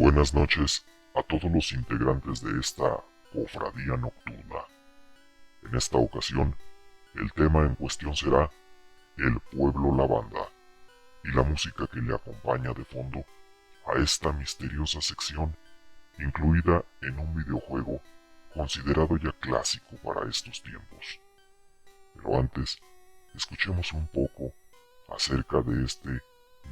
Buenas noches a todos los integrantes de esta cofradía nocturna. En esta ocasión, el tema en cuestión será El Pueblo La Banda y la música que le acompaña de fondo a esta misteriosa sección, incluida en un videojuego considerado ya clásico para estos tiempos. Pero antes, escuchemos un poco acerca de este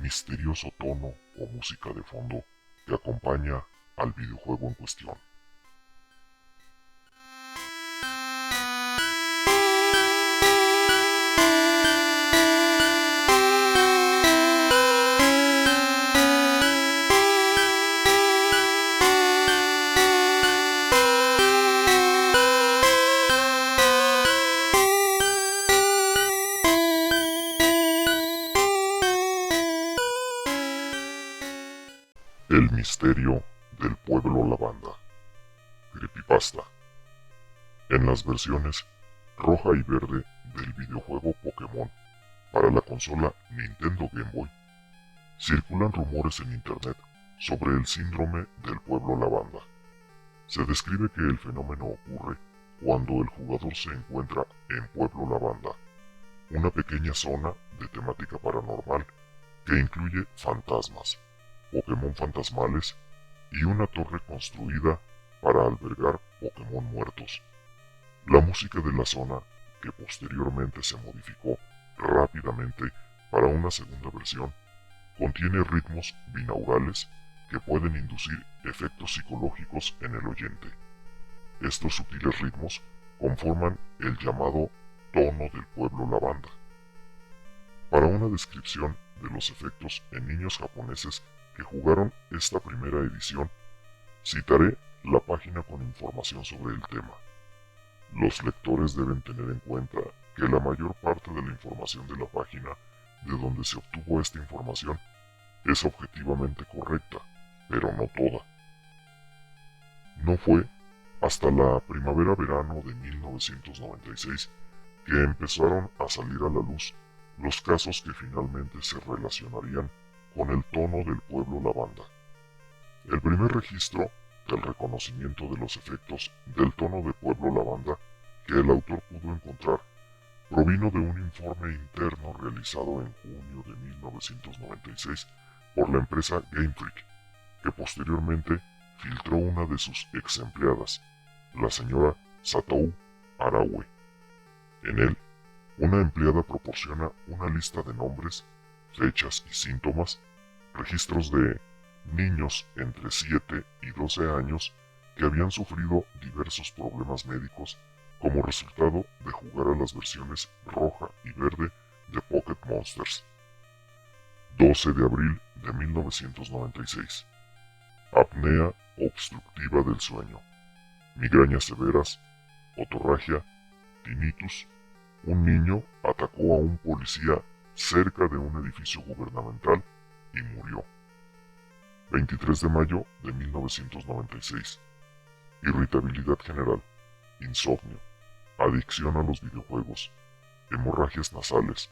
misterioso tono o música de fondo que acompaña al videojuego en cuestión. El misterio del pueblo La Banda. Creepypasta. En las versiones roja y verde del videojuego Pokémon para la consola Nintendo Game Boy, circulan rumores en internet sobre el síndrome del pueblo La Banda. Se describe que el fenómeno ocurre cuando el jugador se encuentra en Pueblo La Banda, una pequeña zona de temática paranormal que incluye fantasmas, Pokémon fantasmales y una torre construida para albergar Pokémon muertos. La música de la zona, que posteriormente se modificó rápidamente para una segunda versión, contiene ritmos binaurales que pueden inducir efectos psicológicos en el oyente. Estos sutiles ritmos conforman el llamado tono del pueblo La Banda. Para una descripción de los efectos en niños japoneses que jugaron esta primera edición, citaré la página con información sobre el tema. Los lectores deben tener en cuenta que la mayor parte de la información de la página de donde se obtuvo esta información es objetivamente correcta, pero no toda. No fue hasta la primavera-verano de 1996 que empezaron a salir a la luz los casos que finalmente se relacionarían con el tono del pueblo La Banda. El primer registro del reconocimiento de los efectos del tono de pueblo La Banda que el autor pudo encontrar provino de un informe interno realizado en junio de 1996 por la empresa Game Freak, que posteriormente filtró una de sus ex empleadas, la señora Satou Araue. En él, una empleada proporciona una lista de nombres, fechas y síntomas, registros de niños entre 7 y 12 años que habían sufrido diversos problemas médicos como resultado de jugar a las versiones roja y verde de Pocket Monsters. 12 de abril de 1996. Apnea obstructiva del sueño, migrañas severas, otorragia, tinnitus. Un niño atacó a un policía cerca de un edificio gubernamental y murió. 23 de mayo de 1996. Irritabilidad general, insomnio, adicción a los videojuegos, hemorragias nasales.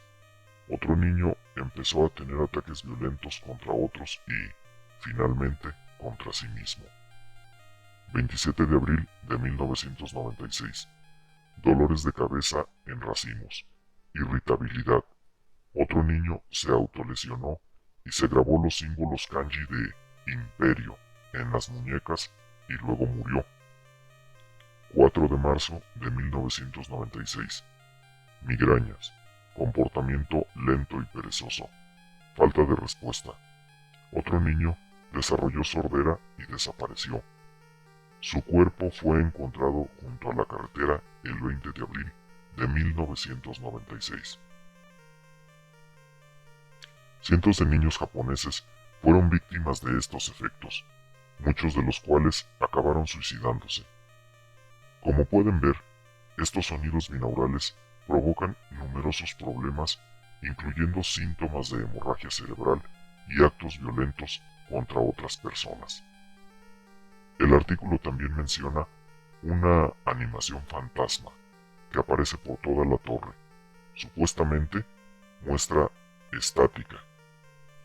Otro niño empezó a tener ataques violentos contra otros y, finalmente, contra sí mismo. 27 de abril de 1996. Dolores de cabeza en racimos, irritabilidad. Otro niño se autolesionó y se grabó los símbolos kanji de Imperio en las muñecas y luego murió. 4 de marzo de 1996. Migrañas, comportamiento lento y perezoso, falta de respuesta. Otro niño desarrolló sordera y desapareció. Su cuerpo fue encontrado junto a la carretera el 20 de abril de 1996. Cientos de niños japoneses fueron víctimas de estos efectos, muchos de los cuales acabaron suicidándose. Como pueden ver, estos sonidos binaurales provocan numerosos problemas, incluyendo síntomas de hemorragia cerebral y actos violentos contra otras personas. El artículo también menciona una animación fantasma que aparece por toda la torre. Supuestamente muestra estática,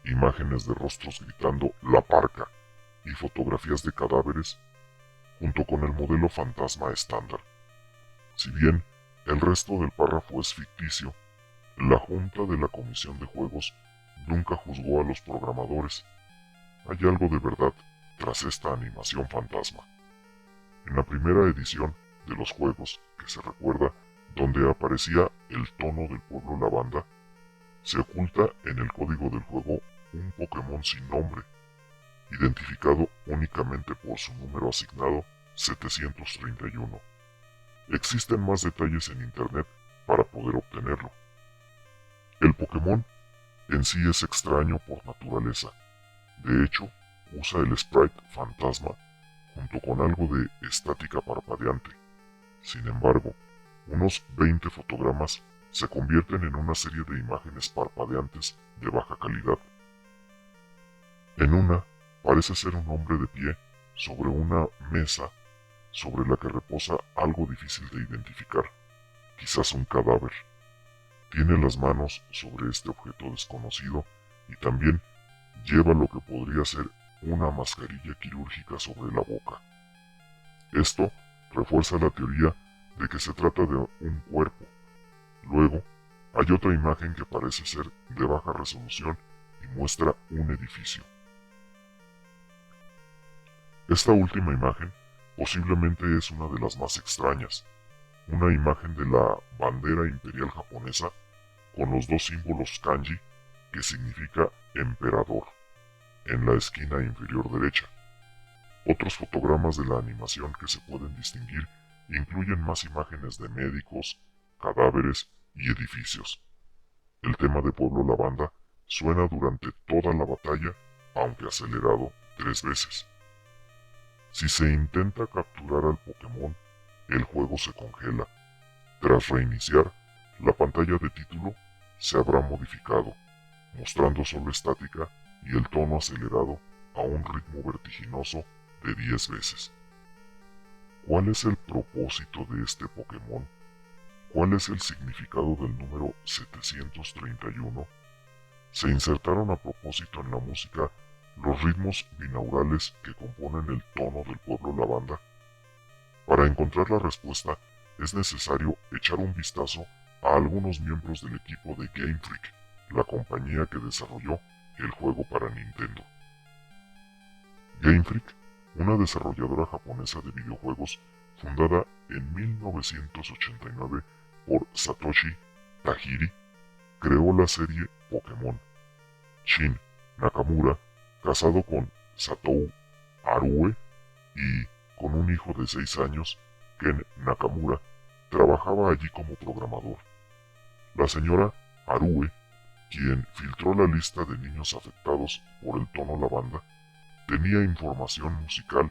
imágenes de rostros gritando "La Parca", y fotografías de cadáveres, junto con el modelo fantasma estándar. Si bien el resto del párrafo es ficticio, la Junta de la Comisión de Juegos nunca juzgó a los programadores. Hay algo de verdad tras esta animación fantasma. En la primera edición de los juegos, que se recuerda, donde aparecía el tono del pueblo lavanda, se oculta en el código del juego un Pokémon sin nombre, identificado únicamente por su número asignado 731. Existen más detalles en internet para poder obtenerlo. El Pokémon en sí es extraño por naturaleza. De hecho, usa el sprite fantasma junto con algo de estática parpadeante. Sin embargo, unos 20 fotogramas se convierten en una serie de imágenes parpadeantes de baja calidad. En una, parece ser un hombre de pie sobre una mesa sobre la que reposa algo difícil de identificar, quizás un cadáver. Tiene las manos sobre este objeto desconocido y también lleva lo que podría ser una mascarilla quirúrgica sobre la boca. Esto refuerza la teoría de que se trata de un cuerpo. Luego, hay otra imagen que parece ser de baja resolución y muestra un edificio. Esta última imagen posiblemente es una de las más extrañas, una imagen de la bandera imperial japonesa con los dos símbolos kanji que significa emperador en la esquina inferior derecha. Otros fotogramas de la animación que se pueden distinguir incluyen más imágenes de médicos, cadáveres y edificios. El tema de Pueblo Lavanda suena durante toda la batalla, aunque acelerado 3 veces. Si se intenta capturar al Pokémon, el juego se congela. Tras reiniciar, la pantalla de título se habrá modificado, mostrando solo estática y el tono acelerado a un ritmo vertiginoso de 10 veces. ¿Cuál es el propósito de este Pokémon? ¿Cuál es el significado del número 731? Se insertaron a propósito en la música los ritmos binaurales que componen el tono del pueblo lavanda. Para encontrar la respuesta es necesario echar un vistazo a algunos miembros del equipo de Game Freak, la compañía que desarrolló el juego para Nintendo. Game Freak, una desarrolladora japonesa de videojuegos fundada en 1989 por Satoshi Tajiri, creó la serie Pokémon. Shin Nakamura, casado con Satou Arue y con un hijo de 6 años, Ken Nakamura, trabajaba allí como programador. La señora Arue, quien filtró la lista de niños afectados por el tono lavanda, tenía información musical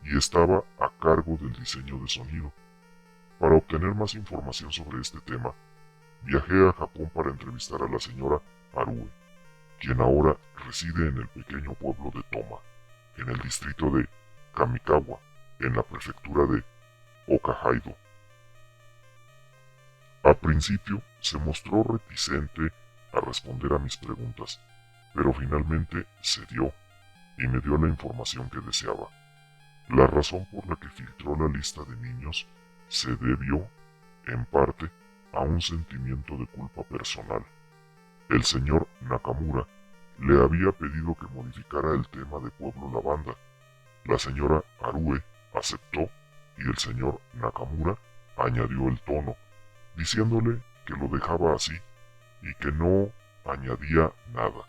y estaba a cargo del diseño de sonido. Para obtener más información sobre este tema, viajé a Japón para entrevistar a la señora Arue, quien ahora reside en el pequeño pueblo de Toma, en el distrito de Kamikawa, en la prefectura de Hokkaido. Al principio se mostró reticente a responder a mis preguntas, pero finalmente cedió y me dio la información que deseaba. La razón por la que filtró la lista de niños se debió, en parte, a un sentimiento de culpa personal. El señor Nakamura le había pedido que modificara el tema de Pueblo Lavanda. La señora Arue aceptó y el señor Nakamura añadió el tono, diciéndole que lo dejaba así y que no añadía nada.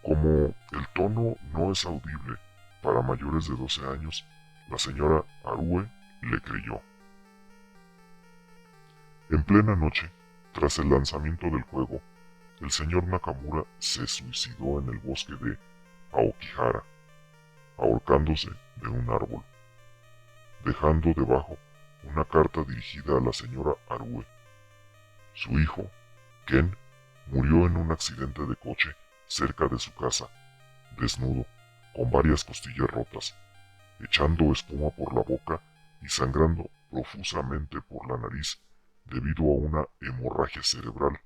Como el tono no es audible para mayores de 12 años, la señora Arue le creyó. En plena noche, tras el lanzamiento del juego, el señor Nakamura se suicidó en el bosque de Aokigahara, ahorcándose de un árbol, dejando debajo una carta dirigida a la señora Arue. Su hijo, Ken, murió en un accidente de coche cerca de su casa, desnudo, con varias costillas rotas, echando espuma por la boca y sangrando profusamente por la nariz debido a una hemorragia cerebral.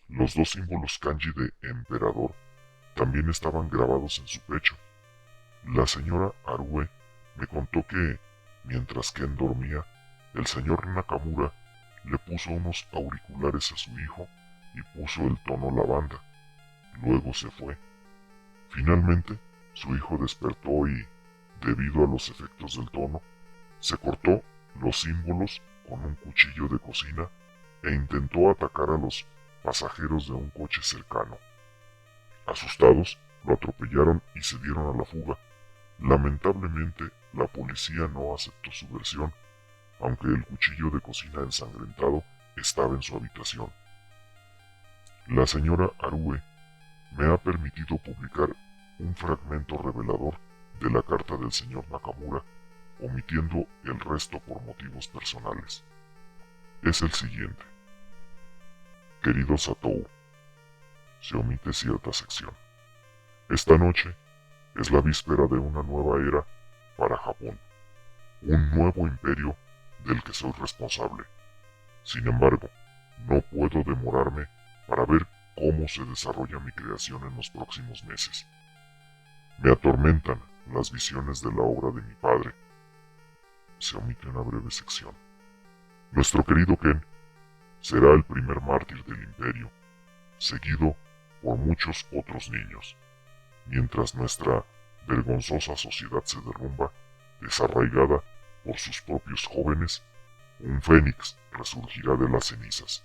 Los dos símbolos kanji de emperador también estaban grabados en su pecho. La señora Arue me contó que, mientras Ken dormía, el señor Nakamura le puso unos auriculares a su hijo y puso el tono lavanda. Luego se fue. Finalmente, su hijo despertó y, debido a los efectos del tono, se cortó los símbolos con un cuchillo de cocina e intentó atacar a los pasajeros de un coche cercano. Asustados, lo atropellaron y se dieron a la fuga. Lamentablemente, la policía no aceptó su versión, aunque el cuchillo de cocina ensangrentado estaba en su habitación. La señora Arue me ha permitido publicar un fragmento revelador de la carta del señor Nakamura, omitiendo el resto por motivos personales. Es el siguiente. Querido Satou, se omite cierta sección. Esta noche es la víspera de una nueva era para Japón, un nuevo imperio del que soy responsable. Sin embargo, no puedo demorarme para ver cómo se desarrolla mi creación en los próximos meses. Me atormentan las visiones de la obra de mi padre. Se omite una breve sección. Nuestro querido Ken será el primer mártir del imperio, seguido por muchos otros niños, mientras nuestra vergonzosa sociedad se derrumba, desarraigada por sus propios jóvenes. Un fénix resurgirá de las cenizas,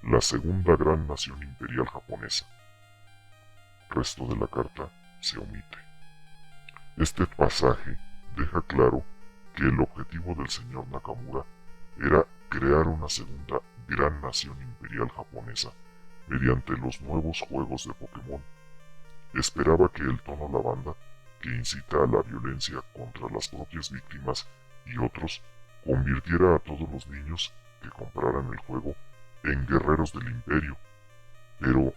la segunda gran nación imperial japonesa. Resto de la carta se omite. Este pasaje deja claro que el objetivo del señor Nakamura era crear una segunda gran nación imperial japonesa mediante los nuevos juegos de Pokémon. Esperaba que el tono lavanda, que incita a la violencia contra las propias víctimas y otros, convirtiera a todos los niños que compraran el juego en guerreros del imperio. Pero,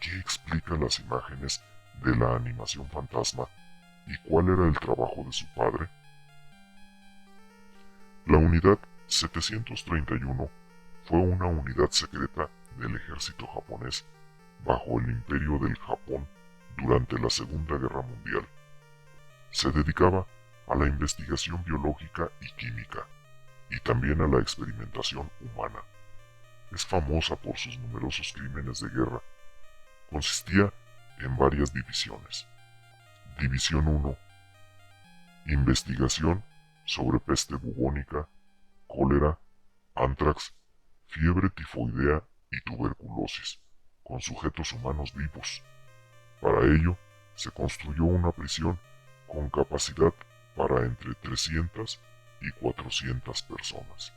¿qué explica las imágenes de la animación fantasma y cuál era el trabajo de su padre? La unidad 731 fue una unidad secreta del ejército japonés bajo el imperio del Japón durante la Segunda Guerra Mundial. Se dedicaba a la investigación biológica y química, y también a la experimentación humana. Es famosa por sus numerosos crímenes de guerra. Consistía en varias divisiones. División 1. Investigación sobre peste bubónica, cólera, ántrax, fiebre tifoidea y tuberculosis, con sujetos humanos vivos. Para ello, se construyó una prisión con capacidad para entre 300 y 400 personas.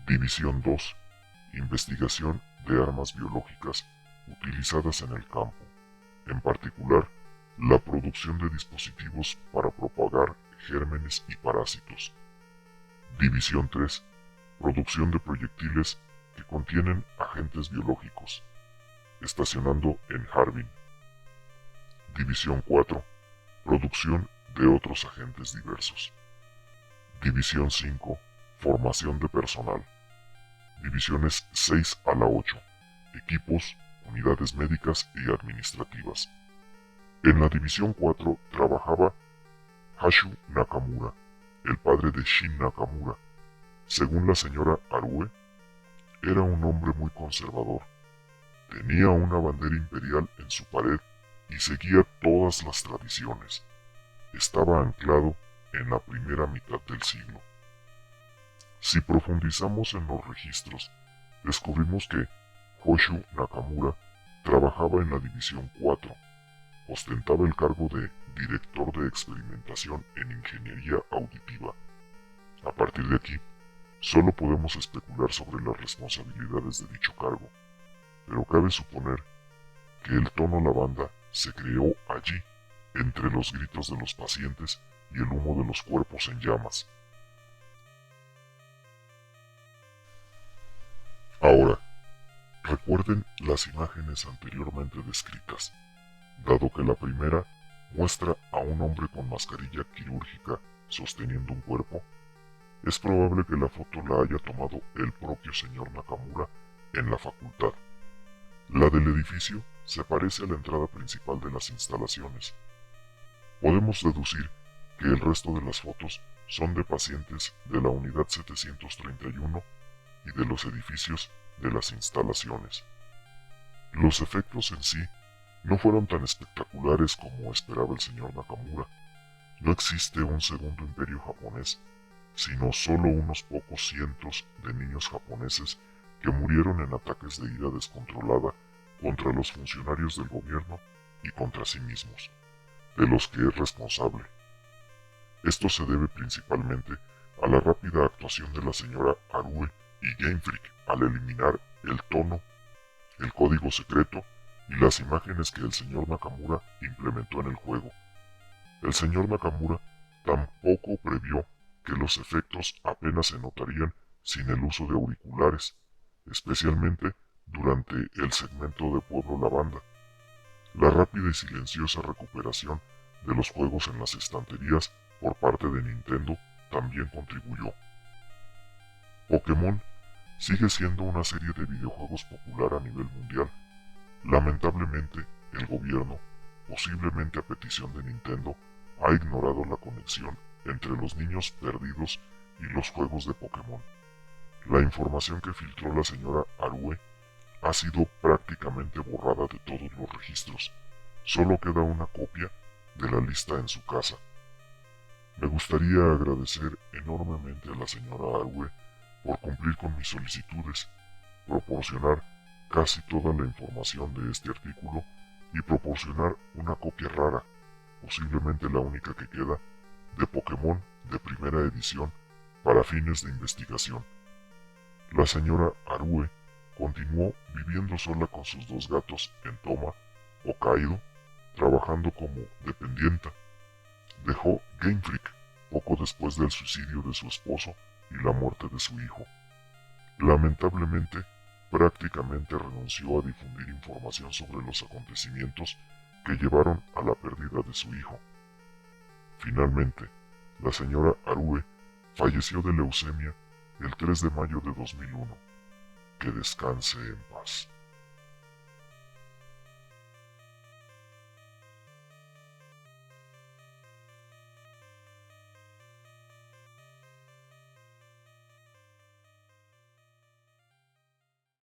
División 2. Investigación de armas biológicas utilizadas en el campo, en particular, la producción de dispositivos para propagar gérmenes y parásitos. División 3. Producción de proyectiles que contienen agentes biológicos, estacionando en Harbin. División 4. Producción de otros agentes diversos. División 5. Formación de personal. Divisiones 6 a la 8. Equipos, unidades médicas y administrativas. En la División 4 trabajaba Hashu Nakamura, el padre de Shin Nakamura. Según la señora Arue, era un hombre muy conservador. Tenía una bandera imperial en su pared y seguía todas las tradiciones. Estaba anclado en la primera mitad del siglo. Si profundizamos en los registros, descubrimos que Hoshu Nakamura trabajaba en la División 4. Ostentaba el cargo de director de experimentación en ingeniería auditiva. A partir de aquí, solo podemos especular sobre las responsabilidades de dicho cargo, pero cabe suponer que el tono lavanda se creó allí, entre los gritos de los pacientes y el humo de los cuerpos en llamas. Ahora, recuerden las imágenes anteriormente descritas, dado que la primera muestra a un hombre con mascarilla quirúrgica sosteniendo un cuerpo. Es probable que la foto la haya tomado el propio señor Nakamura en la facultad. La del edificio se parece a la entrada principal de las instalaciones. podemos deducir que el resto de las fotos son de pacientes de la unidad 731 y de los edificios de las instalaciones. Los efectos en sí no fueron tan espectaculares como esperaba el señor Nakamura. No existe un segundo imperio japonés, sino solo unos pocos cientos de niños japoneses que murieron en ataques de ira descontrolada contra los funcionarios del gobierno y contra sí mismos, de los que es responsable. Esto se debe principalmente a la rápida actuación de la señora Arue y Game Freak al eliminar el tono, el código secreto y las imágenes que el señor Nakamura implementó en el juego. El señor Nakamura tampoco previó que los efectos apenas se notarían sin el uso de auriculares, especialmente durante el segmento de Pueblo Lavanda. La rápida y silenciosa recuperación de los juegos en las estanterías por parte de Nintendo también contribuyó. Pokémon sigue siendo una serie de videojuegos popular a nivel mundial. Lamentablemente, el gobierno, posiblemente a petición de Nintendo, ha ignorado la conexión entre los niños perdidos y los juegos de Pokémon. La información que filtró la señora Arue ha sido prácticamente borrada de todos los registros. Solo queda una copia de la lista en su casa. Me gustaría agradecer enormemente a la señora Arue por cumplir con mis solicitudes, proporcionar casi toda la información de este artículo y proporcionar una copia rara, posiblemente la única que queda, de Pokémon de primera edición para fines de investigación. La señora Arue continuó viviendo sola con sus dos gatos en Toma, Hokkaido, trabajando como dependienta. Dejó Game Freak poco después del suicidio de su esposo y la muerte de su hijo. Lamentablemente, prácticamente renunció a difundir información sobre los acontecimientos que llevaron a la pérdida de su hijo. Finalmente, la señora Arue falleció de leucemia el 3 de mayo de 2001. Que descanse en paz.